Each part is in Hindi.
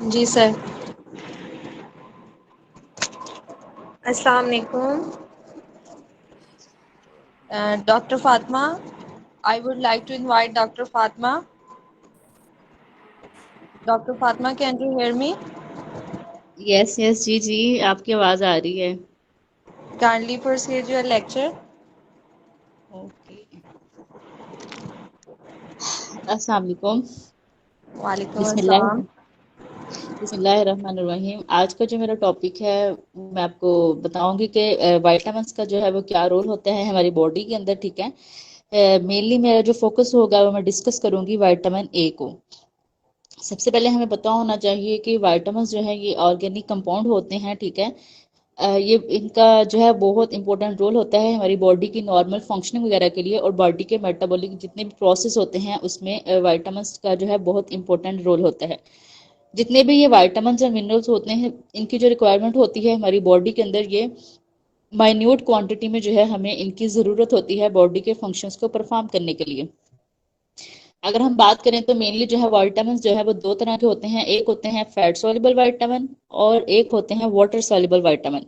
जी सर। अस्सलाम वालेकुम Dr. Fatma. I would like to invite Dr. Fatma. Dr. Fatma, can you hear me? Yes yes जी जी, आपकी आवाज आ रही है। Kindly proceed your lecture. Okay. अस्सलाम वालेकुम। वालेकुम बिस्मिल्लाह अस्सलाम। बिस्मिल्लाहिर्रहमानिर्रहीम। आज का जो मेरा टॉपिक है, मैं आपको बताऊंगी कि विटामिन्स का जो है वो क्या रोल होता है हमारी बॉडी के अंदर। ठीक है, मेनली मेरा जो फोकस होगा वो मैं डिस्कस करूंगी विटामिन ए को। सबसे पहले हमें पता होना चाहिए कि विटामिन्स जो है ये ऑर्गेनिक कंपाउंड होते हैं। ठीक है, ये इनका जो है बहुत इंपॉर्टेंट रोल होता है हमारी बॉडी की नॉर्मल फंक्शनिंग वगैरह के लिए, और बॉडी के मेटाबॉलिक जितने भी प्रोसेस होते हैं उसमें विटामिन्स का जो है बहुत इंपॉर्टेंट रोल होता है। जितने भी ये विटामिन्स और मिनरल्स होते हैं, इनकी जो रिक्वायरमेंट होती है हमारी बॉडी के अंदर, ये माइन्यूट क्वांटिटी में जो है हमें इनकी ज़रूरत होती है बॉडी के फंक्शंस को परफॉर्म करने के लिए। अगर हम बात करें तो मेनली जो है विटामिन जो है वो दो तरह के होते हैं। एक होते हैं फैट सॉल्युबल विटामिन और एक होते हैं वाटर सॉल्युबल विटामिन।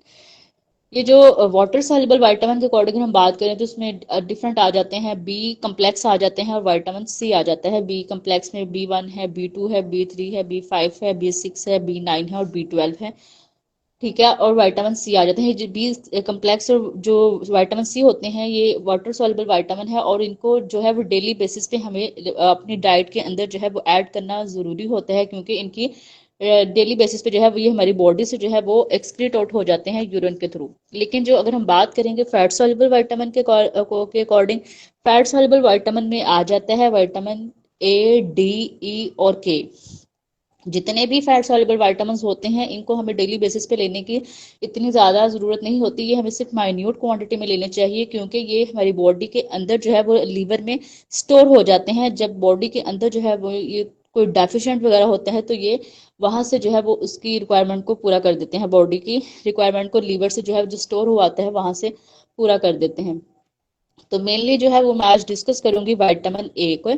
ये जो वाटर सॉल्युबल विटामिन के अकॉर्डिंग हम बात करें तो उसमें डिफरेंट आ जाते हैं। बी कम्प्लेक्स आ जाते हैं और विटामिन सी आ जाता है। बी कम्प्लेक्स में B1 है, B2 है, B3 है, B5 है, B6 है, B9 है और B12 है। ठीक है, और विटामिन सी आ जाते हैं। जो बी कम्प्लेक्स और जो विटामिन सी होते हैं ये वाटर सॉल्युबल विटामिन है, और इनको जो है वो डेली बेसिस पे हमें अपनी डाइट के अंदर जो है वो ऐड करना ज़रूरी होता है, क्योंकि इनकी डेली बेसिस पे जो है वो ये हमारी बॉडी से जो है वो एक्सक्रीट आउट हो जाते हैं यूरिन के थ्रू। लेकिन जो अगर हम बात करेंगे फैट सॉल्युबल विटामिन के अकॉर्डिंग, फैट सॉल्युबल विटामिन में आ जाता है विटामिन A, D, E और के। जितने भी फैट सॉल्युबल विटामिन होते हैं इनको हमें डेली बेसिस पे लेने की इतनी ज़्यादा ज़रूरत नहीं होती। ये हमें सिर्फ माइन्यूट क्वांटिटी में लेने चाहिए, क्योंकि ये हमारी बॉडी के अंदर जो है वो लीवर में स्टोर हो जाते हैं। जब बॉडी के अंदर जो है वो ये कोई डेफिशिएंट वगैरह होता है तो ये वहां से जो है वो उसकी रिक्वायरमेंट को पूरा कर देते हैं। बॉडी की रिक्वायरमेंट को लीवर से जो है जो स्टोर हुआ आता है वहां से पूरा कर देते हैं। तो मेनली जो है वो मैं आज डिस्कस करूंगी विटामिन ए को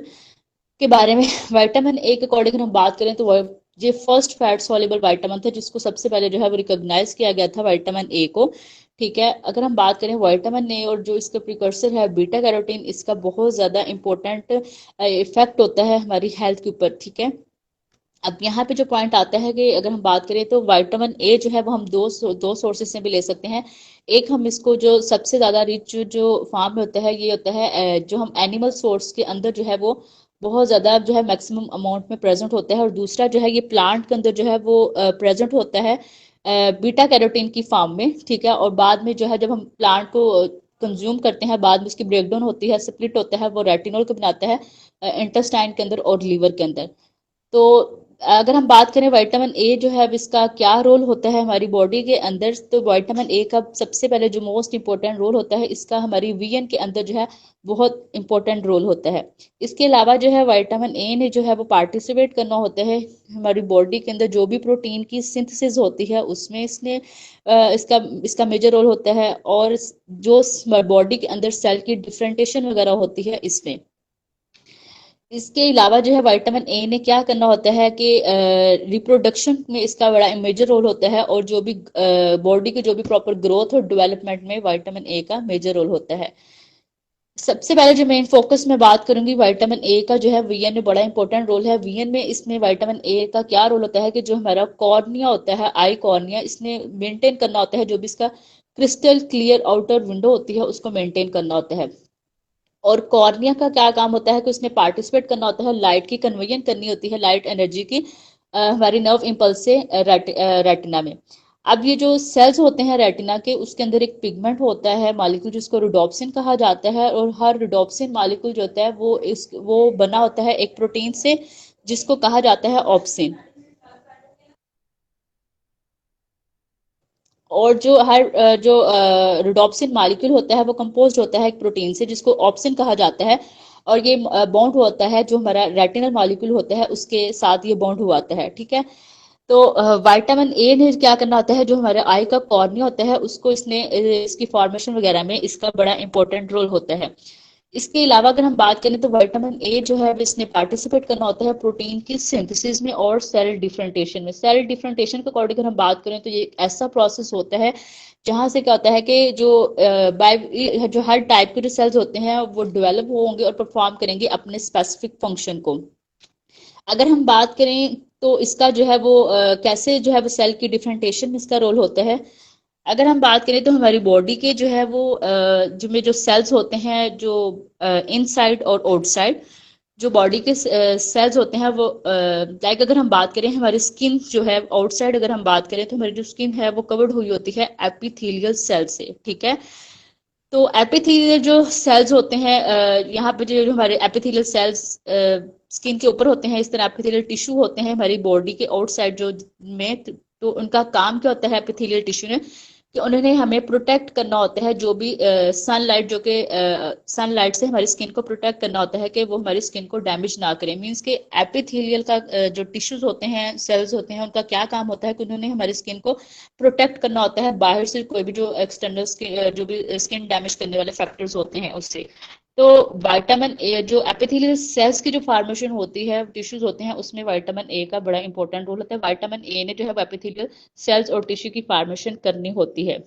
के बारे में। विटामिन ए के अकॉर्डिंग हम बात करें तो वो ये फर्स्ट फैट सॉल्युबल विटामिन था जिसको सबसे पहले जो है वो रिकॉग्नाइज किया गया था विटामिन ए को। ठीक है, अगर हम बात करें विटामिन ए और जो इसका प्रिकर्सर है बीटा कैरोटीन, इसका बहुत ज्यादा इंपॉर्टेंट इफेक्ट होता है हमारी हेल्थ के ऊपर। ठीक है, अब यहाँ पे जो पॉइंट आता है कि अगर हम बात करें तो विटामिन ए जो है वो हम दो सोर्सेज से भी ले सकते हैं। एक, हम इसको जो सबसे ज्यादा रिच जो फार्म में होता है ये होता है जो हम एनिमल सोर्स के अंदर जो है वो बहुत ज्यादा जो है मैक्सिमम अमाउंट में प्रेजेंट होता है, और दूसरा जो है ये प्लांट के अंदर जो है वो प्रेजेंट होता है बीटा कैरोटीन की फॉर्म में। ठीक है, और बाद में जो है जब हम प्लांट को कंज्यूम करते हैं, बाद में उसकी ब्रेकडाउन होती है, स्प्लिट होता है, वो रेटिनॉल को बनाता है इंटेस्टाइन के अंदर और लीवर के अंदर। तो अगर हम बात करें विटामिन ए जो है अब इसका क्या रोल होता है हमारी बॉडी के अंदर, तो विटामिन ए का सबसे पहले जो मोस्ट इंपॉर्टेंट रोल होता है इसका हमारी वीएन के अंदर जो है बहुत इंपॉर्टेंट रोल होता है। इसके अलावा जो है विटामिन ए ने जो है वो पार्टिसिपेट करना होता है हमारी बॉडी के अंदर जो भी प्रोटीन की सिंथेसिस होती है उसमें इसने इसका इसका मेजर रोल होता है, और जो बॉडी के अंदर सेल की डिफरेंटेशन वगैरह होती है इसमें। इसके अलावा जो है विटामिन ए ने क्या करना होता है कि रिप्रोडक्शन में इसका बड़ा मेजर रोल होता है, और जो भी बॉडी की जो भी प्रॉपर ग्रोथ और डेवलपमेंट में विटामिन ए का मेजर रोल होता है। सबसे पहले जो मेन फोकस में बात करूंगी विटामिन ए का जो है वीएन में बड़ा इंपॉर्टेंट रोल है। वीएन में इसमें विटामिन ए का क्या रोल होता है कि जो हमारा कॉर्निया होता है, आई कॉर्निया, इसने मेंटेन करना होता है। जो भी इसका क्रिस्टल क्लियर आउटर विंडो होती है उसको मेंटेन करना होता है। और कॉर्निया का क्या काम होता है कि उसने पार्टिसिपेट करना होता है, लाइट की कन्वेयन करनी होती है, लाइट एनर्जी की हमारी नर्व इम्पल्स से रेटिना में। अब ये जो सेल्स होते हैं रेटिना के, उसके अंदर एक पिगमेंट होता है मॉलिक्यूल जिसको रोडोप्सिन कहा जाता है, और हर रोडोप्सिन मॉलिक्यूल जो होता है वो बना होता है एक प्रोटीन से जिसको कहा जाता है ऑप्सिन। और जो जो रोडोप्सिन मॉलिक्यूल होता है वो कंपोज्ड होता है एक प्रोटीन से जिसको ऑप्सिन कहा जाता है, और ये बॉन्ड होता है जो हमारा रेटिनल मॉलिक्यूल होता है उसके साथ ये बॉन्ड हुआ होता है। ठीक है, तो विटामिन ए ने क्या करना होता है, जो हमारे आई का कॉर्निया होता है उसको इसने इसकी फॉर्मेशन वगैरह में इसका बड़ा इंपॉर्टेंट रोल होता है। इसके अलावा अगर हम बात करें तो विटामिन ए जो है इसने पार्टिसिपेट करना होता है प्रोटीन की सिंथेसिस में और सेल डिफरेंटेशन में। सेल डिफरेंटेशन के अकॉर्डिंग अगर हम बात करें तो ये एक ऐसा प्रोसेस होता है जहां से क्या होता है कि जो जो हर टाइप के जो सेल्स होते हैं वो डेवलप होंगे और परफॉर्म करेंगे अपने स्पेसिफिक फंक्शन को। अगर हम बात करें तो इसका जो है वो कैसे जो है वो सेल की डिफरेंटेशन में इसका रोल होता है। अगर हम बात करें तो हमारी बॉडी के जो है वो जो में जो सेल्स होते हैं जो इनसाइड और आउटसाइड, जो बॉडी के सेल्स होते हैं वो लाइक अगर हम बात करें हमारी स्किन जो है आउटसाइड, अगर हम बात करें तो हमारी जो स्किन है वो कवर्ड हुई होती है एपिथेलियल सेल से, ठीक है। तो एपिथेलियल जो सेल्स होते हैं यहाँ पे जो हमारे एपिथेलियल सेल्स स्किन के ऊपर होते हैं, इस तरह एपिथेलियल टिश्यू होते हैं हमारी बॉडी के आउटसाइड जो में, तो उनका काम क्या होता है एपिथेलियल टिश्यू ने कि उन्होंने हमें प्रोटेक्ट करना होता है जो भी सनलाइट जो कि सनलाइट से हमारी स्किन को प्रोटेक्ट करना होता है कि वो हमारी स्किन को डैमेज ना करें। मीन्स के एपिथेलियल का जो टिश्यूज होते हैं सेल्स होते हैं उनका क्या काम होता है कि उन्होंने हमारी स्किन को प्रोटेक्ट करना होता है बाहर से कोई भी जो एक्सटर्नल स्किन जो भी स्किन डैमेज करने वाले फैक्टर्स होते हैं उससे। तो विटामिन ए जो एपिथेलियल सेल्स की जो फॉर्मेशन होती है टिश्यूज होते हैं उसमें विटामिन ए का बड़ा इंपॉर्टेंट रोल होता है। विटामिन ए ने जो है एपिथेलियल सेल्स और टिश्यू की फॉर्मेशन करनी होती है।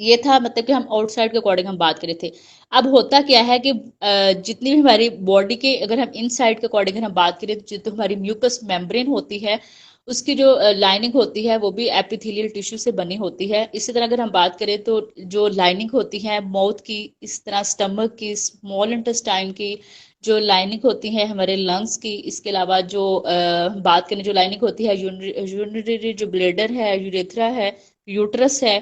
ये था मतलब कि हम आउटसाइड के अकॉर्डिंग हम बात करे थे। अब होता क्या है कि जितनी भी हमारी बॉडी के अगर हम इनसाइड के अकॉर्डिंग हम बात करें तो जो हमारी म्यूकस मेम्ब्रेन होती है उसकी जो लाइनिंग होती है वो भी एपिथेलियल टिश्यू से बनी होती है। इसी तरह अगर हम बात करें तो जो लाइनिंग होती है माउथ की, इस तरह स्टमक की, स्मॉल इंटेस्टाइन की जो लाइनिंग होती है हमारे लंग्स की, इसके अलावा जो बात करें जो लाइनिंग होती है यूरिनरी जो ब्लेडर है, यूरेथ्रा है, यूट्रस है,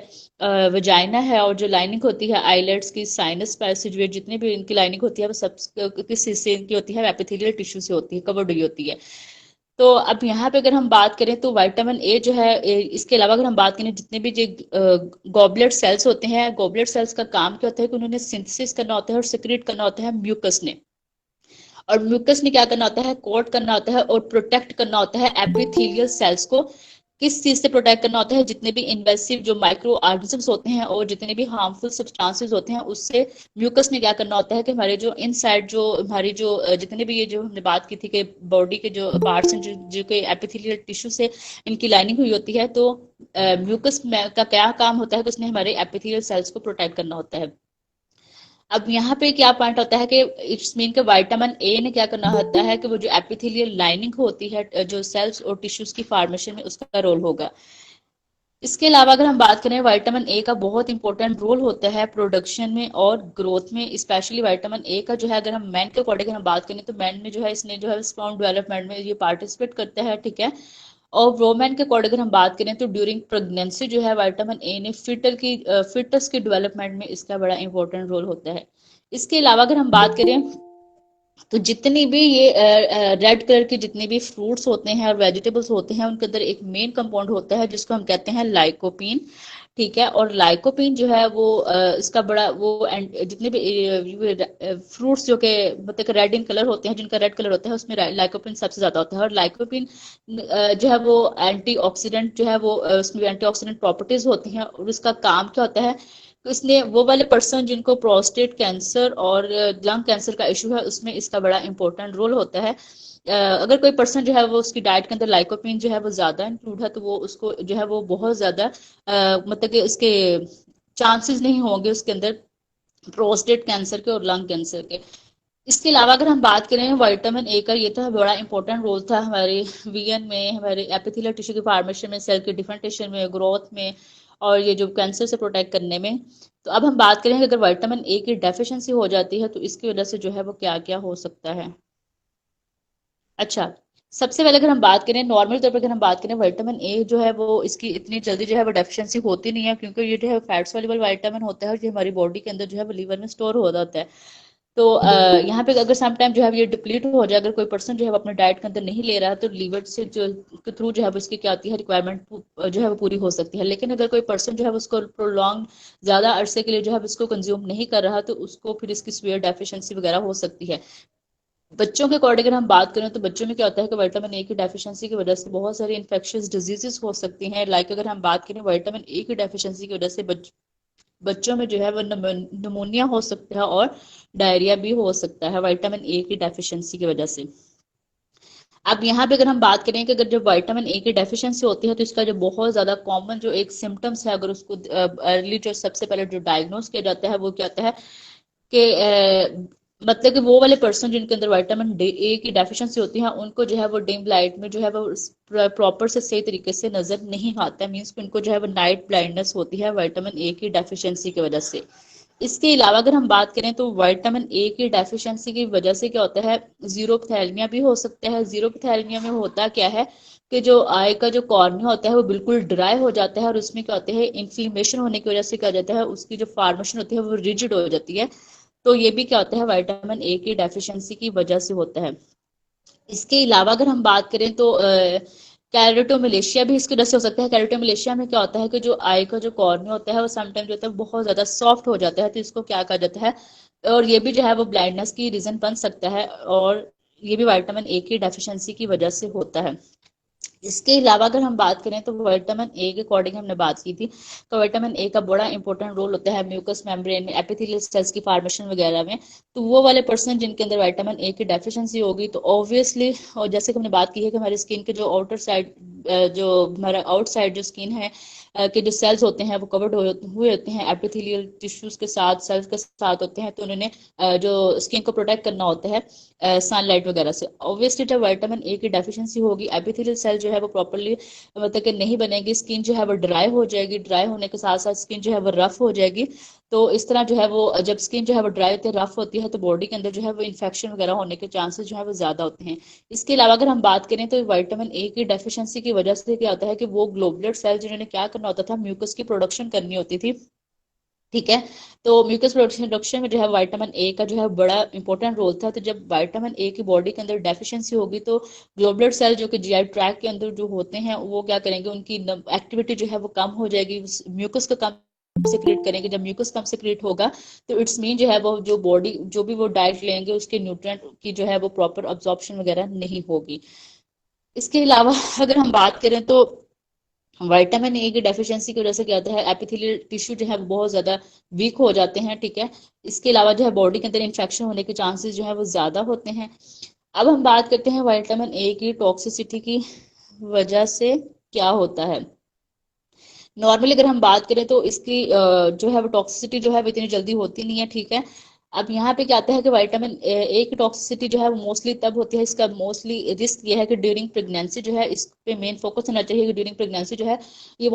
वजाइना है, और जो लाइनिंग होती है आईलेट्स की, साइनस पैसेजवे, जितनी भी इनकी लाइनिंग होती है वो सब किस हिस्से की होती है एपिथेलियल टिश्यू से होती है, कवर्ड हुई होती है। तो अब यहाँ पे अगर हम बात करें तो विटामिन ए जो है इसके अलावा अगर हम बात करें जितने भी जो गॉबलेट सेल्स होते हैं, गॉबलेट सेल्स का काम क्या होता है कि उन्होंने सिंथेसिस करना होता है और सिक्रीट करना होता है म्यूकस ने। और म्यूकस ने क्या करना होता है कोट करना होता है और प्रोटेक्ट करना होता है एपिथेलियल सेल्स को। किस चीज से प्रोटेक्ट करना होता है, जितने भी इन्वेसिव जो माइक्रो ऑर्गेनिजम्स होते हैं और जितने भी हार्मफुल सब्सटेंसेस होते हैं उससे म्यूकस ने क्या करना होता है कि हमारे जो इनसाइड जो हमारी जो जितने भी ये जो हमने बात की थी कि बॉडी के जो पार्ट्स हैं जो कि एपिथेलियल टिश्यू से इनकी लाइनिंग हुई होती है, तो म्यूकस का क्या काम होता है कि उसने हमारे एपिथेलियल सेल्स को प्रोटेक्ट करना होता है। अब यहाँ पे क्या पॉइंट होता है कि इट्स मीन के विटामिन ए ने क्या करना होता है कि वो जो एपिथेलियल लाइनिंग होती है जो सेल्स और टिश्यूज की फॉर्मेशन में उसका रोल होगा। इसके अलावा अगर हम बात करें विटामिन ए का बहुत इंपॉर्टेंट रोल होता है प्रोडक्शन में और ग्रोथ में। स्पेशली विटामिन ए का जो है अगर हम मैन के अकॉर्डिंग हम बात करें तो मैन में जो है इसने जो है स्पर्म डेवलपमेंट में ये पार्टिसिपेट करता है, ठीक है। और वोमेन के अकॉर्डिंग अगर हम बात करें तो ड्यूरिंग प्रेगनेंसी जो है विटामिन ए ने फिटस की डेवलपमेंट में इसका बड़ा इंपॉर्टेंट रोल होता है। इसके अलावा अगर हम बात करें तो जितनी भी ये रेड कलर के जितने भी फ्रूट्स होते हैं और वेजिटेबल्स होते हैं उनके अंदर एक मेन कंपाउंड होता है जिसको हम कहते हैं लाइकोपीन, ठीक है। और लाइकोपीन जो है वो इसका बड़ा वो जितने भी फ्रूट्स जो के मतलब रेड इन कलर होते हैं, जिनका रेड कलर होता है उसमें लाइकोपीन सबसे ज्यादा होता है। और लाइकोपीन जो है वो एंटीऑक्सीडेंट जो है वो उसमें एंटीऑक्सीडेंट प्रॉपर्टीज होती हैं और उसका काम क्या होता है तो इसने वो वाले पर्सन जिनको प्रोस्टेट कैंसर और लंग कैंसर का इशू है उसमें इसका बड़ा इंपॉर्टेंट रोल होता है। अगर कोई पर्सन जो है वो उसकी डाइट के अंदर लाइकोपीन जो है वो ज्यादा इंक्लूड है तो वो उसको जो है वो बहुत ज्यादा मतलब कि उसके चांसेस नहीं होंगे उसके अंदर प्रोस्टेट कैंसर के और लंग कैंसर के। इसके अलावा अगर हम बात करें विटामिन ए का, ये तो बड़ा इंपॉर्टेंट रोल था हमारे वीएन में, हमारे एपिथेलियल टिश्यू की फॉर्मेशन में, सेल की डिफरेंटेशन में, ग्रोथ में, और ये जो कैंसर से प्रोटेक्ट करने में। तो अब हम बात करें कि अगर विटामिन ए की डेफिशिएंसी हो जाती है तो इसकी वजह से जो है वो क्या क्या हो सकता है। अच्छा, सबसे पहले अगर हम बात करें नॉर्मल तौर पर अगर हम बात करें विटामिन ए जो है वो इसकी इतनी जल्दी जो है वो डेफिशिएंसी होती नहीं है क्योंकि ये जो है फैट सॉल्युबल विटामिन होता है जो हमारी बॉडी के अंदर जो है वो लीवर में स्टोर हो जाता है। तो यहाँ पे अगर सम टाइम जो है ये डिप्लीट हो जाए, अगर कोई पर्सन जो है वो अपने डाइट के अंदर नहीं ले रहा है तो लीवर से जो के थ्रू जो है वो इसकी क्या होती है रिक्वायरमेंट जो है वो पूरी हो सकती है। लेकिन अगर कोई पर्सन जो है उसको प्रोलॉन्ग ज्यादा अरसे के लिए जो है उसको कंज्यूम नहीं कर रहा तो उसको फिर इसकी सीवियर डेफिशिएंसी वगैरह हो सकती है। बच्चों के अकॉर्डिंग अगर हम बात करें तो बच्चों में क्या होता है कि विटामिन ए की डेफिशिएंसी की वजह से बहुत सारी इन्फेक्शियस डिजीजेस हो सकती हैं। लाइक अगर हम बात करें विटामिन ए की डेफिशिएंसी की वजह से बच्चों में जो है वो निमोनिया हो सकता है और डायरिया भी हो सकता है विटामिन ए की डेफिशिएंसी की वजह से। अब यहाँ पे अगर हम बात करें कि अगर जब विटामिन ए की डेफिशिएंसी होती है तो इसका जो बहुत ज्यादा कॉमन जो एक सिम्टम्स है, अगर उसको अर्ली जो सबसे पहले जो डायग्नोस किया जाता है वो क्या होता है कि मतलब कि वो वाले पर्सन जिनके अंदर विटामिन डी ए की डेफिशिएंसी होती है उनको जो है वो डिम लाइट में जो है वो प्रॉपर से सही तरीके से नजर नहीं आता है, मीन्स उनको जो है वो नाइट ब्लाइंडनेस होती है विटामिन ए की डेफिशिएंसी की वजह से। इसके अलावा अगर हम बात करें तो विटामिन ए की डेफिशिएंसी की वजह से क्या होता है, जीरोपथैल्मिया भी हो सकता है। जीरोपथैल्मिया में होता क्या है कि जो आई का जो कॉर्निया होता है वो बिल्कुल ड्राई हो जाता है और उसमें क्या होता है, इन्फ्लेमेशन होने की वजह से क्या हो जाता है, उसकी जो फॉर्मेशन होती है वो रिजिड हो जाती है। तो ये भी क्या होता है, विटामिन ए की डेफिशिएंसी की वजह से होता है। इसके अलावा अगर हम बात करें तो कैरेटोमलेशिया भी इसकी वजह से हो सकता है। कैरेटोमलेशिया में क्या होता है कि जो आई का जो कॉर्निया होता है वो समटाइम जो होता है बहुत ज्यादा सॉफ्ट हो जाता है, तो इसको क्या कहा जाता है, और ये भी जो है वो ब्लाइंडनेस की रीजन बन सकता है, और ये भी विटामिन ए की डेफिशिएंसी की वजह से होता है। इसके अलावा अगर हम बात करें तो विटामिन ए के अकॉर्डिंग हमने बात की थी, तो विटामिन ए का बड़ा इंपॉर्टेंट रोल होता है म्यूकस मेम्ब्रेन में, एपिथेलियल सेल्स की फॉर्मेशन वगैरह में। तो वो वाले पर्सन जिनके अंदर विटामिन ए की डेफिशिएंसी होगी तो ऑब्वियसली, और जैसे कि हमने बात की है कि हमारी स्किन के जो आउटर साइड जो हमारा आउटसाइड जो स्किन है के जो सेल्स होते हैं वो कवर्ड हुए होते हैं एपिथेलियल टिश्यूज के साथ, सेल्स के साथ होते हैं, तो उन्होंने जो स्किन को प्रोटेक्ट करना होता है सनलाइट वगैरह से। ऑब्वियसली जब विटामिन ए की डेफिशिएंसी होगी एपिथेलियल सेल जो है वो प्रॉपरली मतलब कि नहीं बनेगी, स्किन जो है वो ड्राई हो जाएगी, ड्राई होने के साथ साथ स्किन जो है वो रफ हो जाएगी। तो इस तरह जो है वो जब स्किन जो है वो ड्राई होती है, रफ होती है, तो बॉडी के अंदर जो है वो इन्फेक्शन वगैरह होने के चांसेस जो है वो ज्यादा होते हैं। इसके अलावा अगर हम बात करें तो विटामिन ए की डेफिशिएंसी की वजह से क्या होता है कि वो ग्लोबुलर सेल जिन्होंने क्या करना होता था, म्यूकस की प्रोडक्शन करनी होती थी, ठीक है। तो म्यूकस प्रोडक्शन में जो है विटामिन ए का जो है बड़ा इंपॉर्टेंट रोल था। तो जब विटामिन ए की बॉडी के अंदर डेफिशिएंसी होगी तो ग्लोबुलर सेल जो कि जीआई ट्रैक के अंदर जो होते हैं वो क्या करेंगे, उनकी एक्टिविटी जो है वो कम हो जाएगी, म्यूकस का कम सिक्रिएट करेंगे। जब म्यूकस कम सिक्रिएट होगा तो इट्स मीन जो है वो जो बॉडी जो भी वो डाइट लेंगे उसके न्यूट्रिएंट की जो है वो प्रॉपर अब्जॉर्प्शन वगैरह नहीं होगी। इसके अलावा अगर हम बात करें तो विटामिन ए की डेफिशिएंसी की वजह से क्या होता है, एपिथेलियल टिश्यू जो है वो बहुत ज्यादा वीक हो जाते हैं, ठीक है। इसके अलावा जो है बॉडी के अंदर इन्फेक्शन होने के चांसेस जो है वो ज्यादा होते हैं। अब हम बात करते हैं विटामिन ए की टॉक्सिसिटी की वजह से क्या होता है। नॉर्मली अगर हम बात करें तो इसकी जो है वो टॉक्सिसिटी जो है वो इतनी जल्दी होती नहीं है, ठीक है। अब यहाँ पे क्या आता है कि विटामिन ए की टॉक्सिसिटी जो है वो मोस्टली तब होती है, इसका मोस्टली रिस्क ये है कि ड्यूरिंग प्रेगनेंसी जो है इस पे मेन फोकस होना चाहिए कि ड्यूरिंग प्रेगनेंसी जो है ये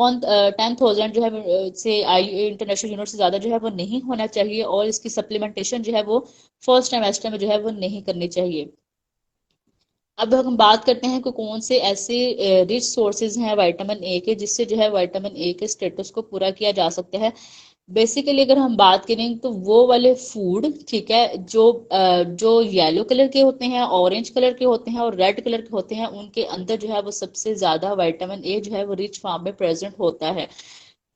10,000 जो है से आई इंटरनेशनल यूनिट से ज्यादा जो है वो नहीं होना चाहिए, और इसकी सप्लीमेंटेशन जो है वो फर्स्ट ट्राइमेस्टर में जो है वो नहीं करनी चाहिए। अब हम बात करते हैं कि कौन से ऐसे रिच सोर्सेज हैं विटामिन ए के जिससे जो है विटामिन ए के स्टेटस को पूरा किया जा सकता है। बेसिकली अगर हम बात करें तो वो वाले फूड, ठीक है, जो येलो कलर के होते हैं, ऑरेंज कलर के होते हैं और रेड कलर के होते हैं, उनके अंदर जो है वो सबसे ज्यादा विटामिन ए जो है वो रिच फॉर्म में प्रेजेंट होता है।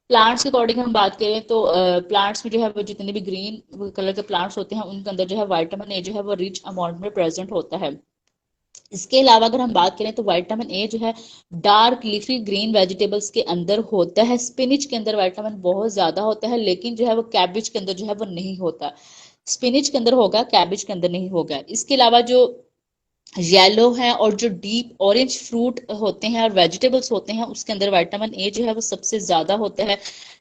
प्लांट्स के अकॉर्डिंग हम बात करें तो प्लांट्स में जो है वो जितने भी ग्रीन कलर के प्लांट्स होते हैं उनके अंदर जो है विटामिन ए जो है वो रिच अमाउंट में प्रेजेंट होता है। इसके अलावा अगर हम बात करें तो विटामिन ए जो है डार्क लीफी ग्रीन वेजिटेबल्स के अंदर होता है। स्पिनिच के अंदर विटामिन बहुत ज्यादा होता है, लेकिन जो है वो कैबिज के अंदर जो है वो नहीं होता। स्पिनिच के अंदर होगा, कैबिज के अंदर नहीं होगा। इसके अलावा जो येलो है और जो डीप ऑरेंज फ्रूट होते हैं और वेजिटेबल्स होते हैं उसके अंदर विटामिन ए जो है वो सबसे ज्यादा होता है।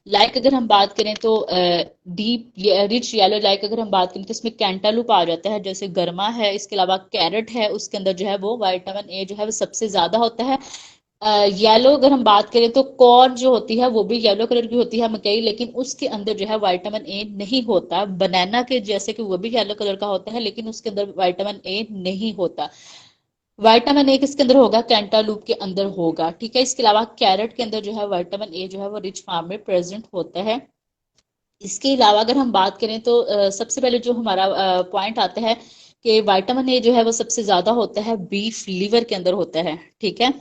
लाइक अगर हम बात करें तो डीप रिच येलो, लाइक अगर हम बात करें तो इसमें कैंटालूप आ जाता है, जैसे गर्मा है। इसके अलावा कैरेट है, उसके अंदर जो है वो विटामिन ए जो है वो सबसे ज्यादा होता है। येलो अगर हम बात करें तो कॉर्न जो होती है वो भी येलो कलर की होती है, मकई, लेकिन उसके अंदर जो है विटामिन ए नहीं होता। बनाना के जैसे कि वो भी येलो कलर का होता है लेकिन उसके अंदर विटामिन ए नहीं होता। विटामिन ए किसके अंदर होगा, कैंटालूप के अंदर होगा, ठीक है। इसके अलावा कैरेट के अंदर जो है विटामिन ए जो है वो रिच फॉर्म में प्रेजेंट होता है। इसके अलावा अगर हम बात करें तो सबसे पहले जो हमारा पॉइंट आता है कि विटामिन ए जो है वो सबसे ज्यादा होता है बीफ लीवर के अंदर होता है, ठीक है।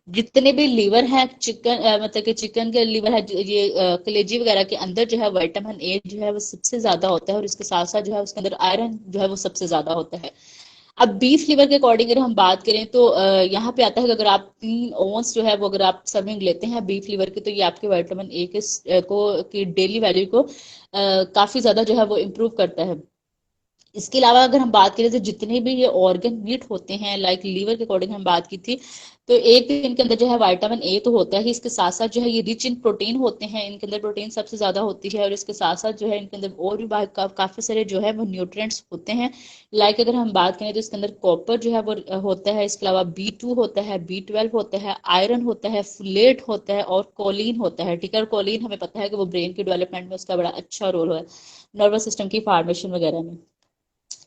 जितने भी लीवर है चिकन मतलब कि चिकन के लीवर है, ये कलेजी वगैरह के अंदर जो है विटामिन ए जो है वो सबसे ज्यादा होता है, और इसके साथ साथ जो है उसके अंदर आयरन जो है वो सबसे ज्यादा होता है। अब बीफ लीवर के अकॉर्डिंग अगर हम बात करें तो यहाँ पे आता है कि अगर आप 3 ओंस जो है वो अगर आप सर्विंग लेते हैं बीफ लीवर की, तो ये आपके विटामिन ए के को की डेली वैल्यू को काफी ज्यादा जो है वो इम्प्रूव करता है। इसके अलावा अगर हम बात करें तो जितने भी ये ऑर्गन मीट होते हैं, लाइक लीवर के अकॉर्डिंग हम बात की थी, तो एक इनके अंदर जो है विटामिन ए तो होता है, इसके साथ साथ जो है ये रिच इन प्रोटीन होते हैं, इनके अंदर प्रोटीन सबसे ज्यादा होती है, और इसके साथ साथ जो है इनके अंदर और भी काफी सारे जो है वो न्यूट्रिएंट्स होते हैं। लाइक अगर हम बात करें तो इसके अंदर कॉपर जो है वो होता है, इसके अलावा B2 होता है, B12 होता है, आयरन होता है, फोलेट होता है और कोलिन होता है। ठीक है, और कोलिन हमें पता है कि वो ब्रेन के डेवलपमेंट में उसका बड़ा अच्छा रोल है, नर्वस सिस्टम की फॉर्मेशन वगैरह में।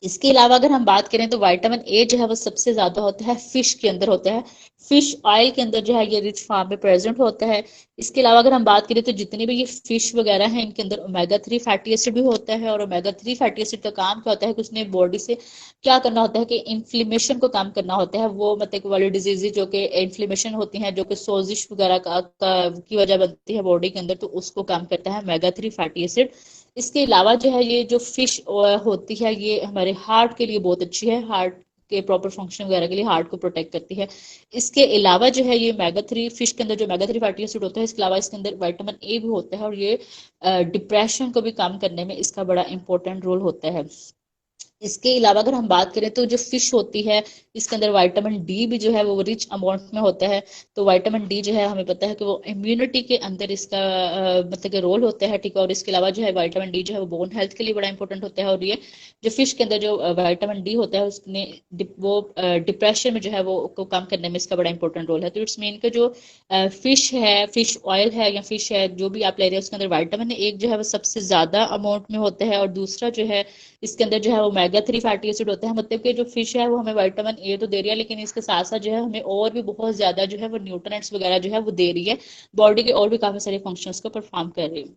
इसके अलावा अगर हम बात करें तो विटामिन ए जो है वो सबसे ज्यादा होता है फिश के अंदर होता है, फिश ऑयल के अंदर जो है ये रिच फॉर्म में प्रेजेंट होता है। इसके अलावा अगर हम बात करें तो जितने भी ये फिश वगैरह हैं इनके अंदर ओमेगा 3 फैटी एसिड भी होता है, और ओमेगा 3 फैटी एसिड का काम क्या होता है कि उसने बॉडी से क्या करना होता है कि इन्फ्लेमेशन को कम करना होता है, वो मतलब वाली डिजीज जो कि इन्फ्लेमेशन होती है, जो कि सोजिश वगैरह की वजह बनती है बॉडी के अंदर, तो उसको कम करता है ओमेगा 3 फैटी एसिड। इसके अलावा जो है ये जो फिश होती है ये हमारे हार्ट के लिए बहुत अच्छी है, हार्ट के प्रॉपर फंक्शन वगैरह के लिए हार्ट को प्रोटेक्ट करती है। इसके अलावा जो है ये ओमेगा 3 फिश के अंदर जो ओमेगा 3 फैटी एसिड होता है, इसके अलावा इसके अंदर विटामिन ए भी होता है, और ये डिप्रेशन को भी कम करने में इसका बड़ा इंपॉर्टेंट रोल होता है। इसके अलावा अगर हम बात करें तो जो फिश होती है इसके अंदर विटामिन डी भी जो है वो रिच अमाउंट में होता है। तो विटामिन डी जो है हमें पता है कि वो इम्यूनिटी के अंदर इसका मतलब कि रोल होता है। ठीक है, और इसके अलावा जो है विटामिन डी जो है वो बोन हेल्थ के लिए बड़ा इंपॉर्टेंट होता है, और ये जो फिश के अंदर जो विटामिन डी होता है उसने वो डिप्रेशन में जो है वो को कम करने में इसका बड़ा इंपॉर्टेंट रोल है। तो इट्स मीन के जो फिश है, फिश ऑयल है या फिश है जो भी आप ले रहे हैं उसके अंदर विटामिन एक जो है वो सबसे ज्यादा अमाउंट में होता है, और दूसरा जो है इसके अंदर जो है ओमेगा 3 फैटी एसिड होता है। मतलब कि जो फिश है वो हमें विटामिन ए तो दे रही है, लेकिन इसके साथ साथ जो है हमें और भी बहुत ज्यादा जो है वो न्यूट्रिएंट्स वगैरह जो है वो दे रही है, बॉडी के और भी काफी सारे फंक्शंस को परफॉर्म कर रही है।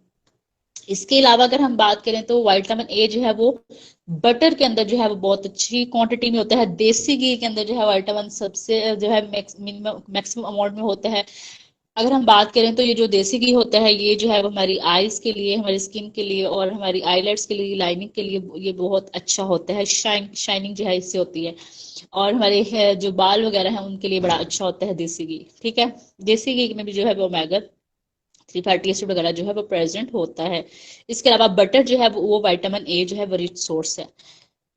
इसके अलावा अगर हम बात करें तो विटामिन ए जो है वो बटर के अंदर जो है वो बहुत अच्छी क्वांटिटी में होता है, देसी घी के अंदर जो है विटामिन सबसे जो है मैक्सिमम अमाउंट में होता है। अगर हम बात करें तो ये जो देसी घी होता है ये जो है वो हमारी आईज के लिए, हमारी स्किन के लिए और हमारी आईलेट्स के लिए, लाइनिंग के लिए ये बहुत अच्छा होता है, शाइनिंग जो है इससे होती है, और हमारे जो बाल वगैरह हैं उनके लिए बड़ा अच्छा होता है देसी घी। ठीक है, देसी घी में भी जो है वो ओमेगा 3 फैटी एसिड वगैरह जो है वो प्रेजेंट होता है। इसके अलावा बटर जो है वो विटामिन ए जो है वो रिच सोर्स है।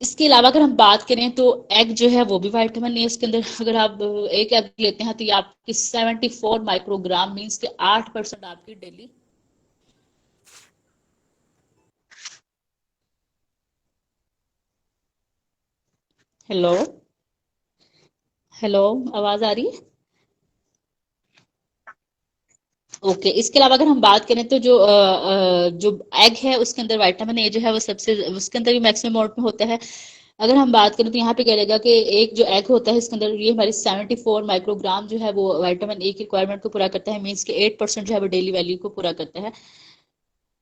इसके अलावा अगर हम बात करें तो एग जो है वो भी विटामिन ए इसके अंदर, अगर आप एक एग लेते हैं तो ये आपकी 74 माइक्रोग्राम मीन्स के 8% आपकी डेली। हेलो, हेलो, आवाज आ रही है? ओके, इसके अलावा अगर हम बात करें तो जो एग है उसके अंदर विटामिन ए जो है वो सबसे उसके अंदर भी मैक्सिमम अमाउंट में होता है। अगर हम बात करें तो यहाँ पे कह लेगा कि एक जो एग होता है इसके अंदर ये हमारी 74 माइक्रोग्राम जो है वो विटामिन ए की रिक्वायरमेंट को पूरा करता है, मीन्स के 8% जो है वो डेली वैल्यू को पूरा करता है।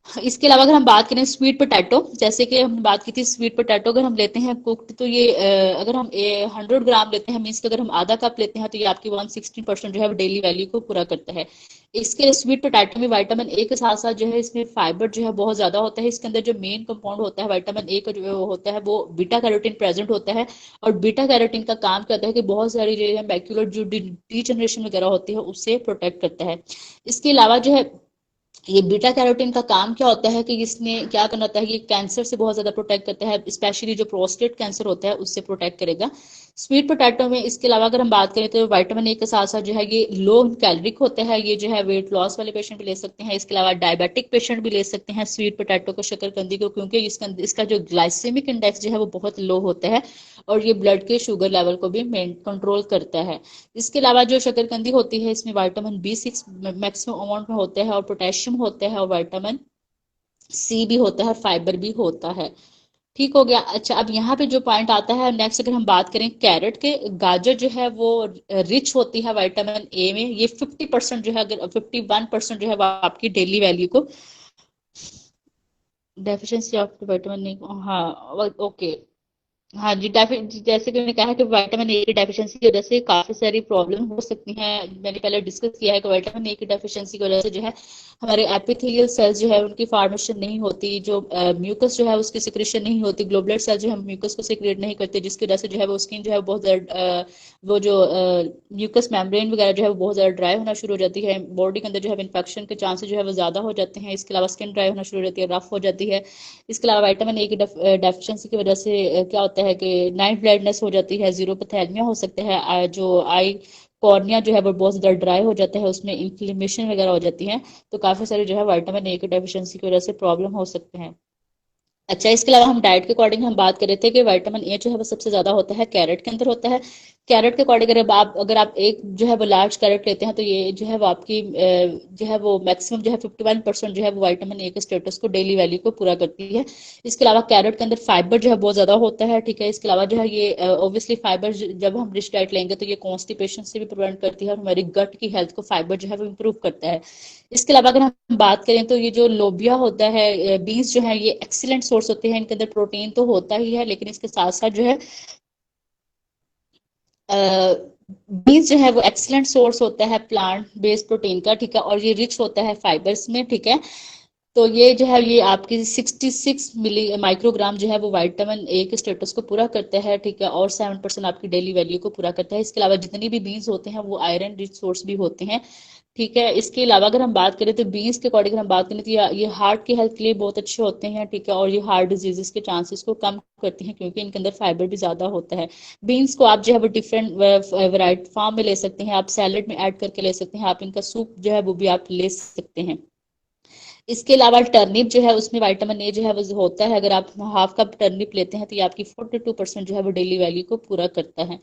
इसके अलावा अगर हम बात करें स्वीट पोटैटो, जैसे कि हमने बात की थी स्वीट पोटैटो अगर हम लेते हैं कुक्ड तो ये अगर हम 100 ग्राम लेते हैं, मीन्स कि अगर हम आधा कप लेते हैं तो ये आपकी 116% जो है वो डेली वैल्यू को पूरा करता है। इसके स्वीट पोटैटो में विटामिन ए के साथ साथ जो है इसमें फाइबर जो है बहुत ज्यादा होता है। इसके अंदर जो मेन कंपाउंड होता है विटामिन ए का जो होता है वो बीटा कैरोटीन प्रेजेंट होता है, और बीटा कैरोटीन का काम करता है कि बहुत सारी जो है मैक्यूलर जो डीजनरेशन वगैरह होती है उससे प्रोटेक्ट करता है। इसके अलावा जो है ये बीटा कैरोटीन का काम क्या होता है कि इसने क्या करना होता है, ये कैंसर से बहुत ज्यादा प्रोटेक्ट करता है, स्पेशली जो प्रोस्टेट कैंसर होता है उससे प्रोटेक्ट करेगा स्वीट पोटैटो में। इसके अलावा अगर हम बात करें तो विटामिन ए के साथ साथ जो है ये लो कैलोरिक होता है, ये जो है वेट लॉस वाले पेशेंट भी ले सकते हैं। इसके अलावा डायबिटिक पेशेंट भी ले सकते हैं स्वीट पोटैटो को, शकरकंदी को, क्योंकि इसका जो ग्लाइसेमिक इंडेक्स जो है वो बहुत लो होता है, और ये ब्लड के शुगर लेवल को भी कंट्रोल करता है। इसके अलावा जो शकरकंदी होती है इसमें विटामिन B6 मैक्सिमम अमाउंट में होता है, और पोटेशियम होता है, और विटामिन सी भी होता है, और फाइबर भी होता है। ठीक हो गया। अच्छा, अब यहाँ पे जो पॉइंट आता है नेक्स्ट, अगर हम बात करें कैरेट के, गाजर जो है वो रिच होती है विटामिन ए में, ये 50% जो है, अगर 51% जो है वो आपकी डेली वैल्यू को डेफिशिएंसी ऑफ विटामिन ए, हाँ ओके, हाँ जी, जैसे कि मैंने कहा कि विटामिन ए की डेफिशिएंसी की वजह से काफी सारी प्रॉब्लम हो सकती हैं। मैंने पहले डिस्कस किया है कि विटामिन ए की डेफिशिएंसी की वजह से जो है हमारे एपिथेलियल सेल्स जो है उनकी फॉर्मेशन नहीं होती, जो म्यूकस जो है उसकी सिक्रेशन नहीं होती, ग्लोबुलर सेल जो है म्यूकस को सिक्रेट नहीं करते, जिसकी वजह से जो है वो स्किन जो है बहुत ज्यादा वो जो म्यूकस मेम्ब्रेन वगैरह जो है वो बहुत ज्यादा ड्राई होना शुरू हो जाती है। बॉडी के अंदर जो है इन्फेक्शन के चांसेस जो है वो ज्यादा हो जाते हैं। इसके अलावा स्किन ड्राई होना शुरू हो जाती है, रफ हो जाती है। इसके अलावा विटामिन ए की डेफिशिएंसी की वजह से क्या होता है कि नाइट ब्लाइंडनेस हो जाती है, जीरोपैथेलमिया हो सकता है, जो आई कॉर्निया जो है वो बहुत ज्यादा ड्राई हो जाता है, उसमें इन्फ्लेमेशन वगैरह हो जाती है। तो काफी सारी जो है विटामिन ए की डेफिशिएंसी की वजह से प्रॉब्लम हो सकते हैं। अच्छा, इसके अलावा हम डाइट के अकॉर्डिंग हम बात कर रहे थे कि विटामिन ए जो है वो सबसे ज्यादा होता है कैरेट के अंदर होता है। कैरेट के अकॉर्डिंग अगर आप एक जो है वो लार्ज कैरेट लेते हैं तो ये जो है वो आपकी जो है वो मैक्सिमम जो है 51% जो है वो विटामिन ए के स्टेटस को डेली वैल्यू को पूरा करती है। इसके अलावा कैरेट के अंदर फाइबर जो है बहुत ज्यादा होता है, ठीक है। इसके अलावा जो है ये ऑब्वियसली फाइबर जब हम रिच डाइट लेंगे तो ये कॉन्स्टिपेशन से भी प्रिवेंट करती है और हमारी गट की हेल्थ को फाइबर जो है वो इम्प्रूव करता है। इसके अलावा अगर हम बात करें तो ये जो लोबिया होता है, बीन्स जो है ये एक्सीलेंट सोर्स होते हैं। इनके अंदर प्रोटीन तो होता ही है लेकिन इसके साथ साथ जो है बीन्स जो है वो एक्सीलेंट सोर्स होता है प्लांट बेस्ड प्रोटीन का, ठीक है। और ये रिच होता है फाइबर्स में, ठीक है। तो ये जो है ये आपकी 66 मिली माइक्रोग्राम जो है वो विटामिन ए के स्टेटस को पूरा करता है, ठीक है। और 7% आपकी डेली वैल्यू को पूरा करता है। इसके अलावा जितनी भी बीन्स होते हैं वो आयरन रिच सोर्स भी होते हैं, ठीक है। इसके अलावा अगर हम बात करें तो बीन्स के अकॉर्डिंग हम बात करें तो ये हार्ट की हेल्थ के लिए बहुत अच्छे होते हैं, ठीक है। और ये हार्ट डिजीजेस के चांसेस को कम करती हैं क्योंकि इनके अंदर फाइबर भी ज्यादा होता है। बीन्स को आप जो है वो डिफरेंट वैरायटी फॉर्म में ले सकते हैं, आप सैलेड में ऐड करके ले सकते हैं, आप इनका सूप जो है वो भी आप ले सकते हैं। इसके अलावा टर्निप जो है उसमें विटामिन ए जो है वो होता है। अगर आप हाफ कप टर्निप लेते हैं तो ये आपकी 42% जो है वो डेली वैल्यू को पूरा करता है।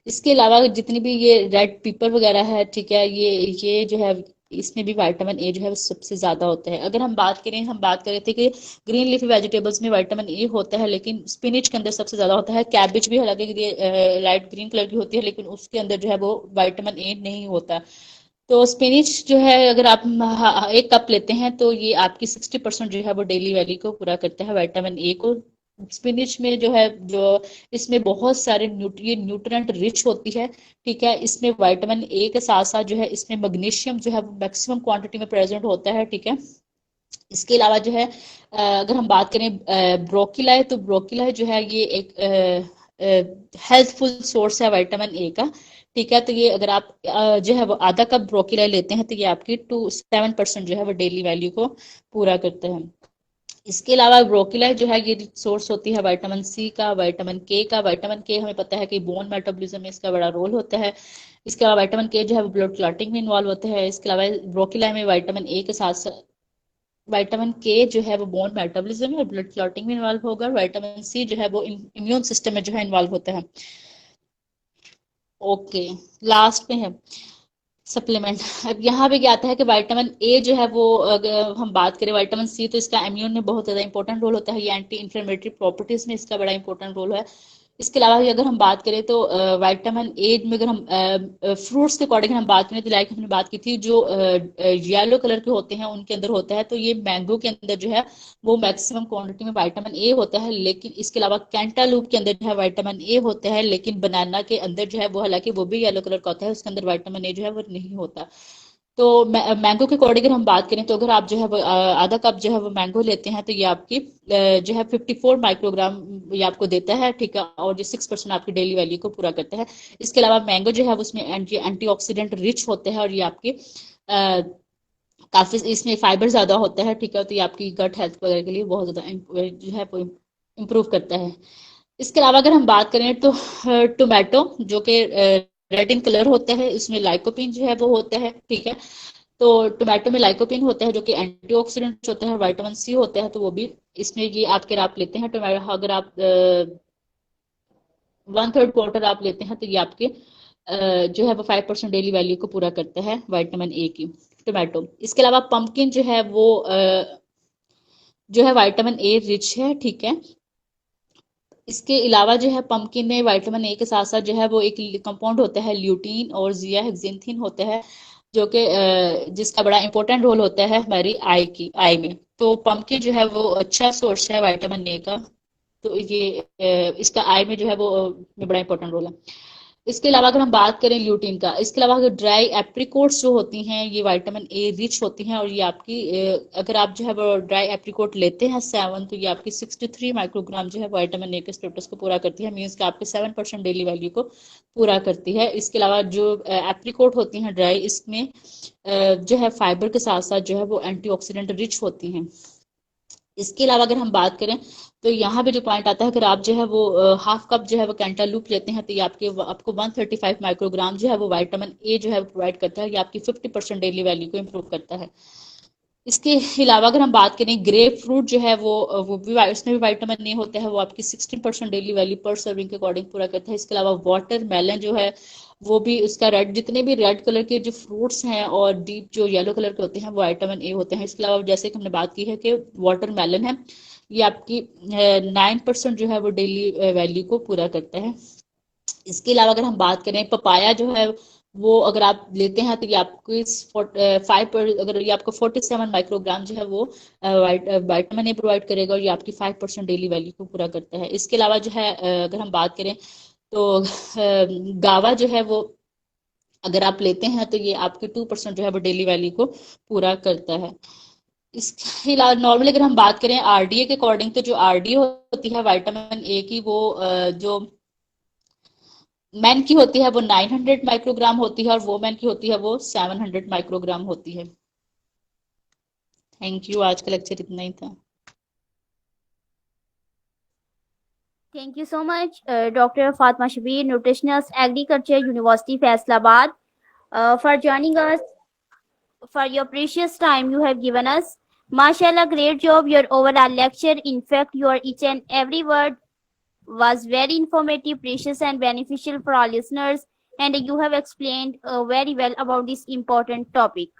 इसके अलावा जितनी भी ये रेड पीपर वगैरह है, ठीक है, ये जो है इसमें भी विटामिन ए जो है वो सबसे ज्यादा होता है। अगर हम बात कर रहे थे कि ग्रीन लीफी वेजिटेबल्स में विटामिन ए होता है लेकिन स्पिनिच के अंदर सबसे ज्यादा होता है। कैबिज भी हालांकि लाइट ग्रीन कलर की होती है लेकिन उसके अंदर जो है वो विटामिन ए नहीं होता। तो स्पिनिच जो है अगर आप एक कप लेते हैं तो ये आपकी 60% जो है वो डेली वैल्यू को पूरा करता है विटामिन ए को। स्पिनिच में जो है जो इसमें बहुत सारे न्यूट्रिएंट रिच होती है, ठीक है। इसमें विटामिन ए के साथ साथ जो है इसमें मैग्नीशियम जो है वो मैक्सिमम क्वांटिटी में प्रेजेंट होता है, ठीक है। इसके अलावा जो है अगर हम बात करें ब्रोकीलाई, तो ब्रोकीलाई जो है ये एक हेल्थफुल सोर्स है विटामिन ए का, ठीक है। तो ये अगर आप जो है वो आधा कप ब्रोकीलाई लेते हैं तो ये आपकी 7% जो है वो डेली वैल्यू को पूरा करते हैं। इसके अलावा ब्रोकीलाई जो है ये सोर्स होती है विटामिन सी का, विटामिन के का। विटामिन के हमें पता है कि बोन मेटाबॉलिज्म में इसका बड़ा रोल होता है। इसके अलावा विटामिन के जो है वो ब्लड क्लॉटिंग में इन्वॉल्व होता है। इसके अलावा ब्रोकीलाई में विटामिन ए के साथ साथ विटामिन के जो है वो बोन मेटाबॉलिज्म और ब्लड क्लॉटिंग में इन्वॉल्व होगा। विटामिन सी जो है वो इम्यून सिस्टम में जो है इन्वॉल्व होता है। ओके, लास्ट में है सप्लीमेंट। अब यहाँ पे क्या आता है कि विटामिन ए जो है वो अगर हम बात करें विटामिन सी तो इसका इम्यून में बहुत ज्यादा इंपॉर्टेंट रोल होता है। ये एंटी इंफ्लेमेटरी प्रॉपर्टीज में इसका बड़ा इंपॉर्टेंट रोल है। इसके अलावा भी अगर हम बात करें तो विटामिन ए में अगर हम फ्रूट्स के अकॉर्डिंग हम बात करें तो लाइक हमने बात की थी जो येलो कलर के होते हैं उनके अंदर होता है। तो ये मैंगो के अंदर जो है वो मैक्सिमम क्वांटिटी में विटामिन ए होता है। लेकिन इसके अलावा कैंटालूप के अंदर जो है विटामिन ए होता है लेकिन बनाना के अंदर जो है वो हालांकि वो भी येलो कलर का होता है, उसके अंदर विटामिन ए जो है वो नहीं होता। तो मैंगो के अकॉर्डिंग अगर हम बात करें तो अगर आप जो है वो आधा कप जो है वो मैंगो लेते हैं तो ये आपकी जो है 54 माइक्रोग्राम ये आपको देता है, ठीक है। और ये 6% आपकी डेली वैल्यू को पूरा करता है। इसके अलावा मैंगो जो है वो उसमें एंटीऑक्सीडेंट रिच होते हैं और ये आपके काफी इसमें फाइबर ज्यादा होता है, ठीक है। तो ये आपकी गट हेल्थ वगैरह के लिए बहुत ज्यादा जो है वो इम्प्रूव करता है। इसके अलावा अगर हम बात करें तो टोमेटो जो कि रेड इन कलर होता है, इसमें लाइकोपिन जो है वो होता है, ठीक है। तो टोमेटो में लाइकोपिन होता है जो कि एंटीऑक्सीडेंट होता है, विटामिन सी होता है, तो वो भी इसमें ये आप लेते हैं टोमेटो। अगर आप 1/3 क्वार्टर आप लेते हैं तो ये आपके जो है वो 5% डेली वैल्यू को पूरा करता है विटामिन ए की, टोमेटो। इसके अलावा पंपकिन जो है वो जो है विटामिन ए रिच है, ठीक है। इसके अलावा जो है पंपकिन में विटामिन ए के साथ साथ जो है वो एक कंपाउंड होता है ल्यूटीन और जिया हेक्सिंथिन होता है जो कि जिसका बड़ा इंपॉर्टेंट रोल होता है हमारी आई में। तो पंपकिन जो है वो अच्छा सोर्स है विटामिन ए का। तो ये इसका आई में जो है वो में बड़ा इंपॉर्टेंट रोल है। इसके अलावा अगर हम बात करें ल्यूटीन का, इसके अलावा अगर ड्राई एप्रिकोट्स जो होती हैं ये विटामिन ए रिच होती हैं, और ये आपकी अगर आप जो है वो ड्राई एप्रिकोट लेते हैं 7, तो ये आपकी 63 माइक्रोग्राम जो है विटामिन ए के स्टेटस को पूरा करती है, मीन्स कि आपके 7% डेली वैल्यू को पूरा करती है। इसके अलावा जो एप्रिकोट होती हैं ड्राई, इसमें जो है फाइबर के साथ साथ जो है वो एंटीऑक्सीडेंट रिच होती हैं। इसके अलावा अगर हम बात करें तो यहाँ पे जो पॉइंट आता है, अगर आप जो है वो हाफ कप जो है वो कैंटालूप लेते हैं, तो ये आपको 135 माइक्रोग्राम जो है वो विटामिन ए जो है प्रोवाइड करता है। ये आपकी 50% डेली वैल्यू को इम्प्रूव करता है। इसके अलावा अगर हम बात करें ग्रेप फ्रूट जो है वो भी उसमें भी विटामिन ए होता है, वो आपकी 16% डेली वैल्यू पर सर्विंग के अकॉर्डिंग पूरा करता है। इसके अलावा वाटर मेलन जो है वो भी उसका रेड, जितने भी रेड कलर के जो फ्रूट्स हैं और डीप जो येलो कलर के होते हैं वो विटामिन ए होते हैं। इसके अलावा जैसे कि हमने बात की है कि वाटर मेलन है, ये आपकी 9% जो है वो डेली वैल्यू को पूरा करता है। इसके अलावा अगर हम बात करें पपाया जो है वो अगर आप लेते हैं तो ये आपको 5 अगर ये आपको 47 माइक्रोग्राम जो है वो विटामिन ए प्रोवाइड करेगा, और ये आपकी 5% डेली वैल्यू को पूरा करता है। इसके अलावा जो है अगर हम बात करें तो गावा जो है वो अगर आप लेते हैं तो ये आपके 2% जो है वो डेली वैल्यू को पूरा करता है। इसके अलावा नॉर्मली अगर हम बात करें आरडीए के अकॉर्डिंग, तो जो आरडीए होती है विटामिन ए की, वो जो मैन की होती है वो 900 माइक्रोग्राम होती है, और वोमेन की होती है वो 700 माइक्रोग्राम होती है। थैंक यू, आज का लेक्चर इतना ही था। Thank you so much, Dr. Fatma Shabir, Nutritionist, Agriculture University, Faisalabad, for joining us, for your precious time you have given us. MashaAllah, great job, your overall lecture. In fact, your each and every word was very informative, precious, and beneficial for our listeners. And you have explained very well about this important topic.